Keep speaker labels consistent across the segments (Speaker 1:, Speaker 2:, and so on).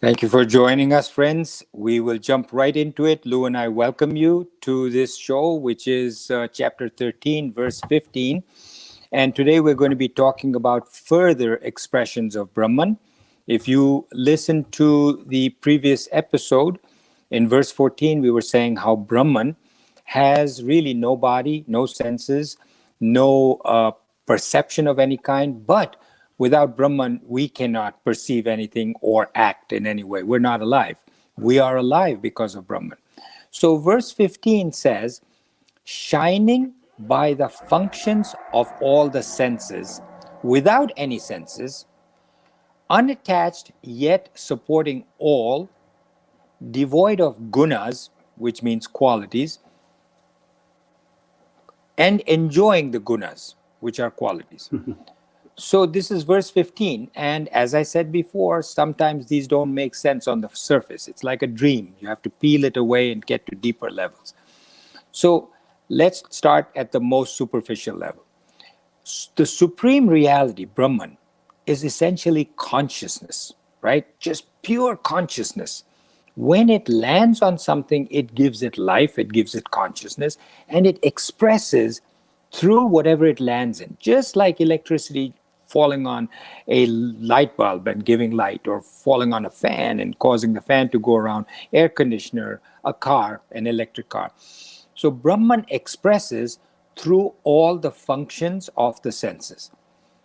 Speaker 1: Thank you for joining us, friends. We will jump right into it. Lou and I welcome you to this show, which is chapter 13, verse 15. And today we're going to be talking about further expressions of Brahman. If you listen to the previous episode, in verse 14, we were saying how Brahman has really no body, no senses, no perception of any kind, but without Brahman, we cannot perceive anything or act in any way. We're not alive. We are alive because of Brahman. So, verse 15 says, shining by the functions of all the senses, without any senses, unattached yet supporting all, devoid of gunas, which means qualities, and enjoying the gunas, which are qualities. So this is verse 15. And as I said before, sometimes these don't make sense on the surface. It's like a dream. You have to peel it away and get to deeper levels. So let's start at the most superficial level. The supreme reality, Brahman, is essentially consciousness, right? Just pure consciousness. When it lands on something, it gives it life, it gives it consciousness, and it expresses through whatever it lands in. Just like electricity falling on a light bulb and giving light, or falling on a fan and causing the fan to go around, air conditioner, a car, an electric car. So Brahman expresses through all the functions of the senses.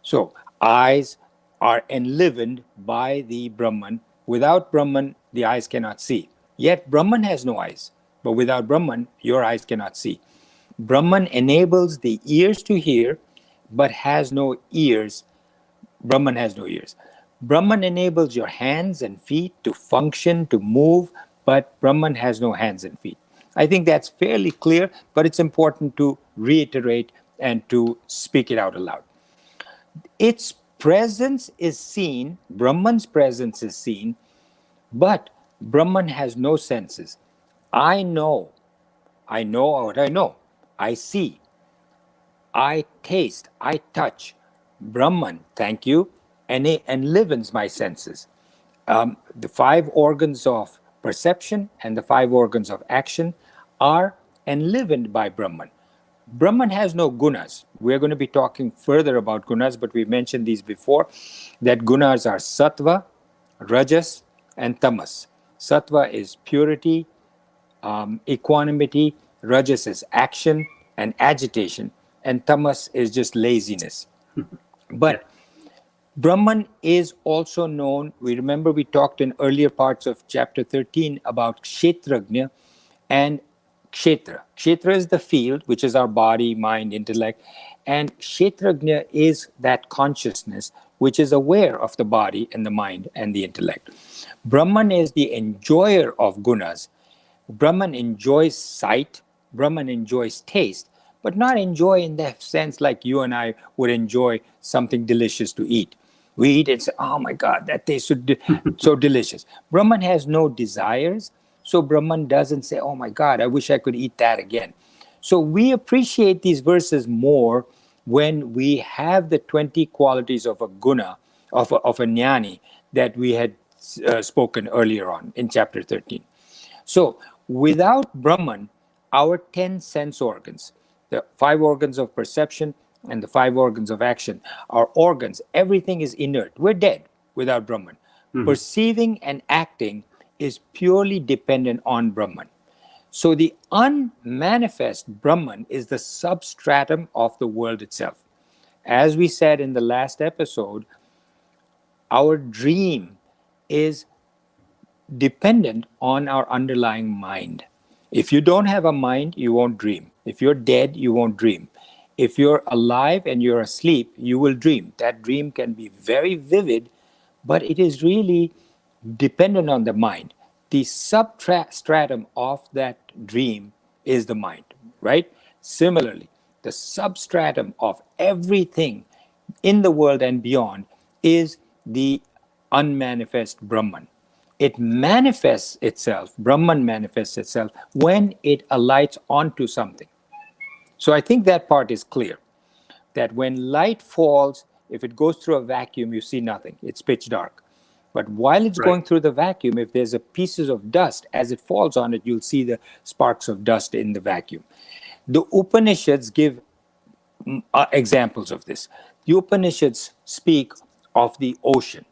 Speaker 1: So eyes are enlivened by the Brahman. Without Brahman, the eyes cannot see. Yet Brahman has no eyes. But without Brahman, your eyes cannot see. Brahman enables the ears to hear, but has no ears. Brahman has no ears. Brahman enables your hands and feet to function, to move, but Brahman has no hands and feet. I think that's fairly clear, but it's important to reiterate and to speak it out aloud. Its presence is seen, Brahman's presence is seen, but Brahman has no senses. I know what I know. I see, I taste, I touch. Brahman, thank you, enlivens my senses. The five organs of perception and the five organs of action are enlivened by Brahman. Brahman has no gunas. We're going to be talking further about gunas, but we mentioned these before, that gunas are sattva, rajas, and tamas. Sattva is purity, equanimity, rajas is action and agitation, and tamas is just laziness. But Brahman is also known, we remember we talked in earlier parts of chapter 13 about kshetrajna and kshetra. Kshetra is the field, which is our body, mind, intellect, and kshetrajna is that consciousness which is aware of the body and the mind and the intellect. Brahman is the enjoyer of gunas. Brahman enjoys sight, Brahman enjoys taste, but not enjoy in the sense like you and I would enjoy something delicious to eat. We eat and say, oh my God, that tastes so delicious. Brahman has no desires, so Brahman doesn't say, oh my God, I wish I could eat that again. So we appreciate these verses more when we have the 20 qualities of a guna, of a jnani, that we had spoken earlier on in chapter 13. So without Brahman, our 10 sense organs, the 5 organs of perception and the 5 organs of action, our organs, everything is inert. We're dead without Brahman. Mm-hmm. Perceiving and acting is purely dependent on Brahman. So the unmanifest Brahman is the substratum of the world itself. As we said in the last episode, our dream is dependent on our underlying mind. If you don't have a mind, you won't dream. If you're dead, you won't dream. If you're alive and you're asleep, you will dream. That dream can be very vivid, but it is really dependent on the mind. The substratum of that dream is the mind, right? Similarly, the substratum of everything in the world and beyond is the unmanifest Brahman. It manifests itself, Brahman manifests itself when it alights onto something. So I think that part is clear, that when light falls, if it goes through a vacuum, you see nothing. It's pitch dark. But while it's
Speaker 2: Right.
Speaker 1: going through the vacuum, if there's a pieces of dust, as it falls on it, you'll see the sparks of dust in the vacuum. The Upanishads give examples of this. The Upanishads speak of the ocean,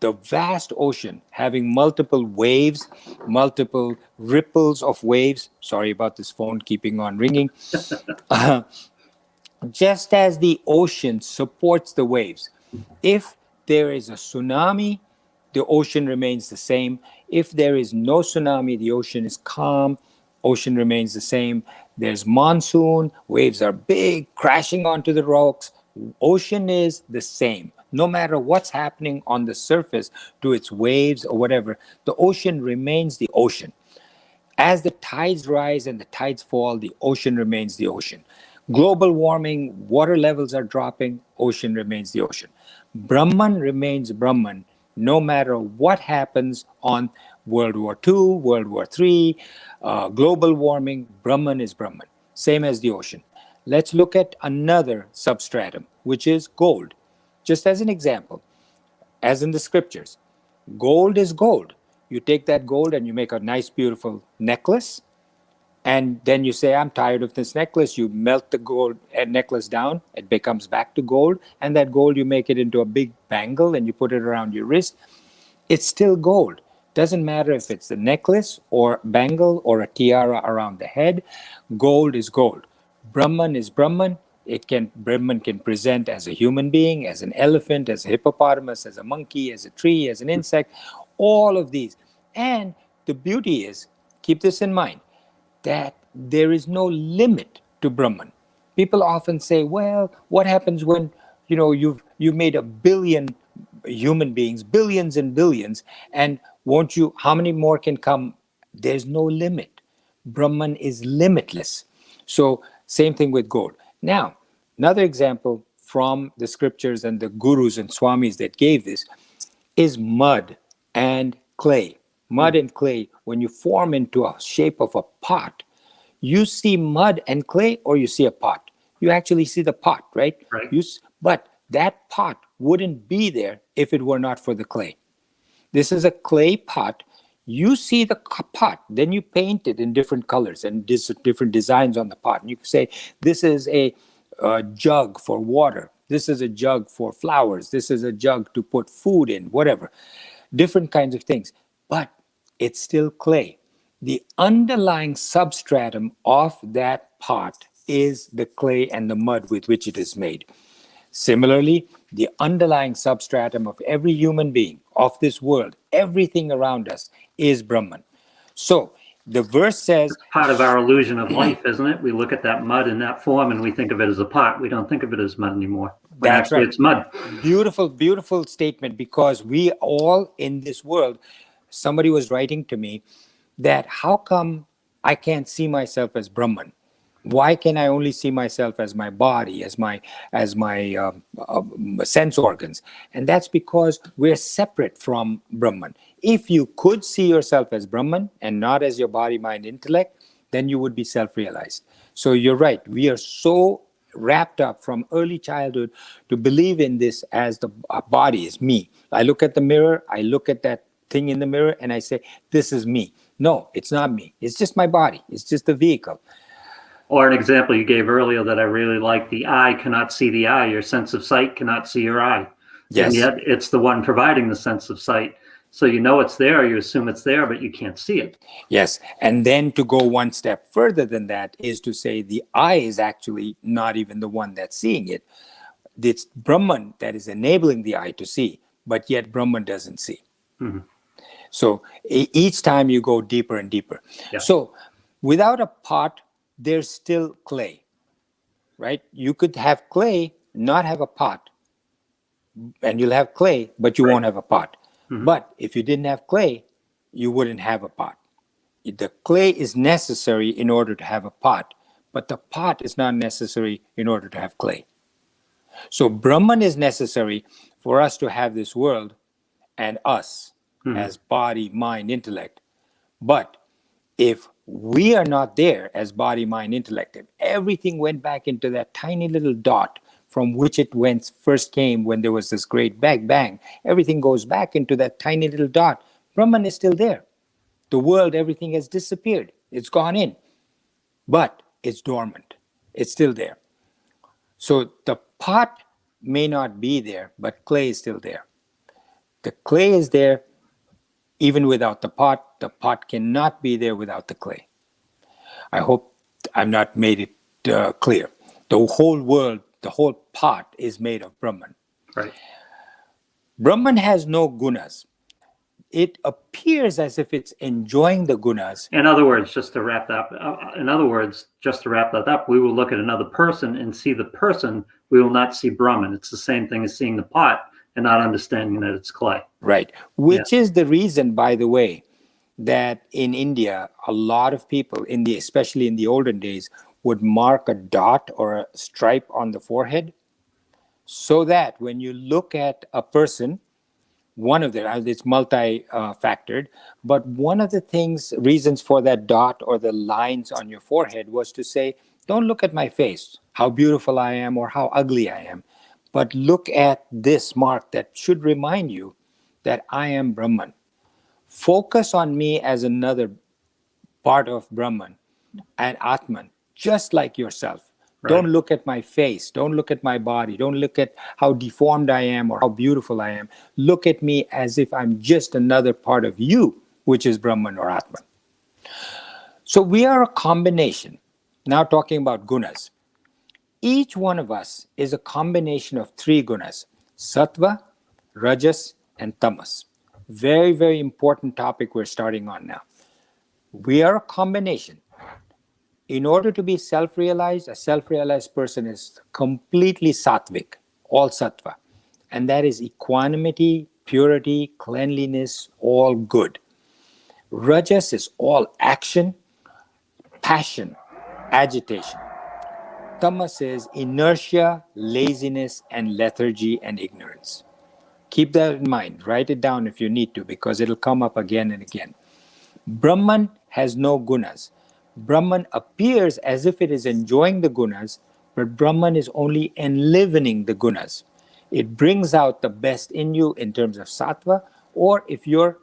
Speaker 1: the vast ocean having multiple waves, multiple ripples of waves. Sorry about this phone keeping on ringing. Just as the ocean supports the waves. If there is a tsunami, the ocean remains the same. If there is no tsunami, the ocean is calm, ocean remains the same. There's monsoon, waves are big, crashing onto the rocks. Ocean is the same. No matter what's happening on the surface to its waves or whatever, the ocean remains the ocean. As the tides rise and the tides fall, the ocean remains the ocean. Global warming, water levels are dropping, ocean remains the ocean. Brahman remains Brahman no matter what happens on World War II, World War III, global warming, Brahman is Brahman, same as the ocean. Let's look at another substratum, which is gold. Just as an example, as in the scriptures, gold is gold. You take that gold and you make a nice, beautiful necklace. And then you say, I'm tired of this necklace. You melt the gold necklace down. It becomes back to gold. And that gold, you make it into a big bangle and you put it around your wrist. It's still gold. Doesn't matter if it's a necklace or bangle or a tiara around the head. Gold is gold. Brahman is Brahman. Brahman can present as a human being, as an elephant, as a hippopotamus, as a monkey, as a tree, as an insect, all of these. And the beauty is, keep this in mind, that there is no limit to Brahman. People often say, well, what happens when you've made a billion human beings, billions and billions, and won't you, how many more can come? There's no limit. Brahman is limitless. So same thing with gold. Now, another example from the scriptures and the gurus and swamis that gave this is mud and clay. Mud and clay, when you form into a shape of a pot, you see mud and clay or you see a pot. You actually see the pot, right?
Speaker 2: Right.
Speaker 1: But that pot wouldn't be there if it were not for the clay. This is a clay pot. You see the pot, then you paint it in different colors and different designs on the pot. And you can say, this is a jug for water. This is a jug for flowers. This is a jug to put food in, whatever. Different kinds of things. But it's still clay. The underlying substratum of that pot is the clay and the mud with which it is made. Similarly, the underlying substratum of every human being, of this world, everything around us is Brahman. So the verse says,
Speaker 2: Part of our illusion of life, isn't it? We look at that mud in that form and we think of it as a pot. We don't think of it as mud anymore. When
Speaker 1: that's
Speaker 2: actually
Speaker 1: right.
Speaker 2: It's mud.
Speaker 1: Beautiful, beautiful statement, because we all in this world, somebody was writing to me that how come I can't see myself as Brahman? Why can I only see myself as my body, as my sense organs? And that's because we're separate from Brahman. If you could see yourself as Brahman and not as your body, mind, intellect, then you would be self-realized. So you're right. We are so wrapped up from early childhood to believe in this as the body is me. I look at the mirror, I look at that thing in the mirror, and I say, this is me. No, it's not me. It's just my body. It's just a vehicle.
Speaker 2: Or an example you gave earlier that I really like, the eye cannot see the eye. Your sense of sight cannot see your eye.
Speaker 1: Yes.
Speaker 2: And yet it's the one providing the sense of sight. So you know it's there, you assume it's there, but you can't see it.
Speaker 1: Yes. And then to go one step further than that is to say the eye is actually not even the one that's seeing it. It's Brahman that is enabling the eye to see, but yet Brahman doesn't see.
Speaker 2: Mm-hmm.
Speaker 1: So each time you go deeper and deeper.
Speaker 2: Yeah.
Speaker 1: So without a pot, there's still clay, right? You could have clay, not have a pot, and you'll have clay, but you won't have a pot.
Speaker 2: Mm-hmm.
Speaker 1: But if you didn't have clay, you wouldn't have a pot. The clay is necessary in order to have a pot, but the pot is not necessary in order to have clay. So Brahman is necessary for us to have this world and us as body, mind, intellect. But if we are not there as body, mind, intellect, if everything went back into that tiny little dot from which it went first came when there was this great bang, everything goes back into that tiny little dot. Brahman is still there. The world, everything has disappeared. It's gone in, but it's dormant. It's still there. So the pot may not be there, but clay is still there. The clay is there even without the pot. The pot cannot be there without the clay. I hope I've not made it clear. The whole world, the whole pot is made of Brahman.
Speaker 2: Right.
Speaker 1: Brahman has no gunas. It appears as if it's enjoying the gunas.
Speaker 2: In other words, just to wrap that up, we will look at another person and see the person. We will not see Brahman. It's the same thing as seeing the pot and not understanding that it's clay.
Speaker 1: Right. Which is the reason, by the way, that in India, a lot of people, especially in the olden days, would mark a dot or a stripe on the forehead, so that when you look at a person, one of them, it's multi-factored, but one of the reasons for that dot or the lines on your forehead was to say, don't look at my face, how beautiful I am or how ugly I am, but look at this mark that should remind you that I am Brahman. Focus on me as another part of Brahman and Atman, just like yourself. Right. Don't look at my face. Don't look at my body. Don't look at how deformed I am or how beautiful I am. Look at me as if I'm just another part of you, which is Brahman or Atman. So we are a combination. Now talking about gunas. Each one of us is a combination of three gunas: sattva, rajas, and tamas. Very, very important topic we're starting on now. We are a combination. In order to be self-realized, a self-realized person is completely sattvic, all sattva. And that is equanimity, purity, cleanliness, all good. Rajas is all action, passion, agitation. Tamas is inertia, laziness, and lethargy and ignorance. Keep that in mind. Write it down if you need to, because it'll come up again and again. Brahman has no gunas. Brahman appears as if it is enjoying the gunas, but Brahman is only enlivening the gunas. It brings out the best in you in terms of sattva, or if your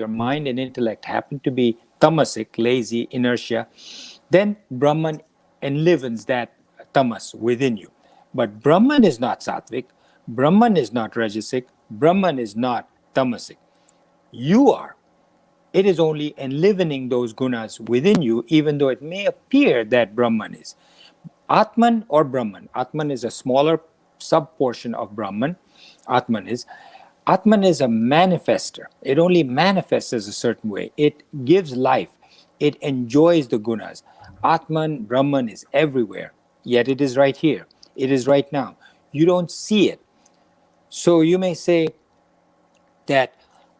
Speaker 1: mind and intellect happen to be tamasic, lazy, inertia, then Brahman enlivens that tamas within you. But Brahman is not sattvic, Brahman is not rajasic, Brahman is not tamasic. You are. It is only enlivening those gunas within you, even though it may appear that Brahman is. Atman or Brahman. Atman is a smaller sub-portion of Brahman. Atman is a manifester. It only manifests as a certain way. It gives life. It enjoys the gunas. Atman, Brahman is everywhere, yet it is right here. It is right now. You don't see it. So you may say that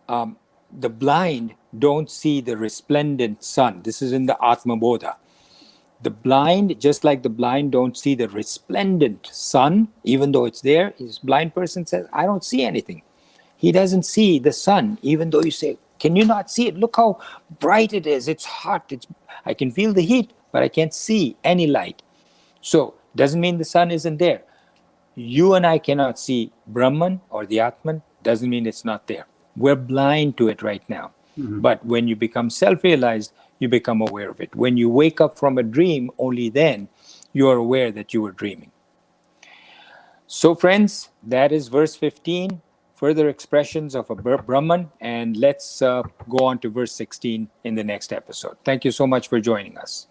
Speaker 1: the blind don't see the resplendent sun. This is in the Atma Bodha. The blind, just like the blind don't see the resplendent sun, even though it's there, this blind person says, I don't see anything. He doesn't see the sun, even though you say, can you not see it? Look how bright it is. It's hot. I can feel the heat, but I can't see any light. So, doesn't mean the sun isn't there. You and I cannot see Brahman or the Atman, doesn't mean it's not there. We're blind to it right now. Mm-hmm. But when you become self-realized, you become aware of it. When you wake up from a dream, only then you are aware that you were dreaming. So friends, that is verse 15, further expressions of a Brahman, and let's go on to verse 16 in the next episode. Thank you so much for joining us.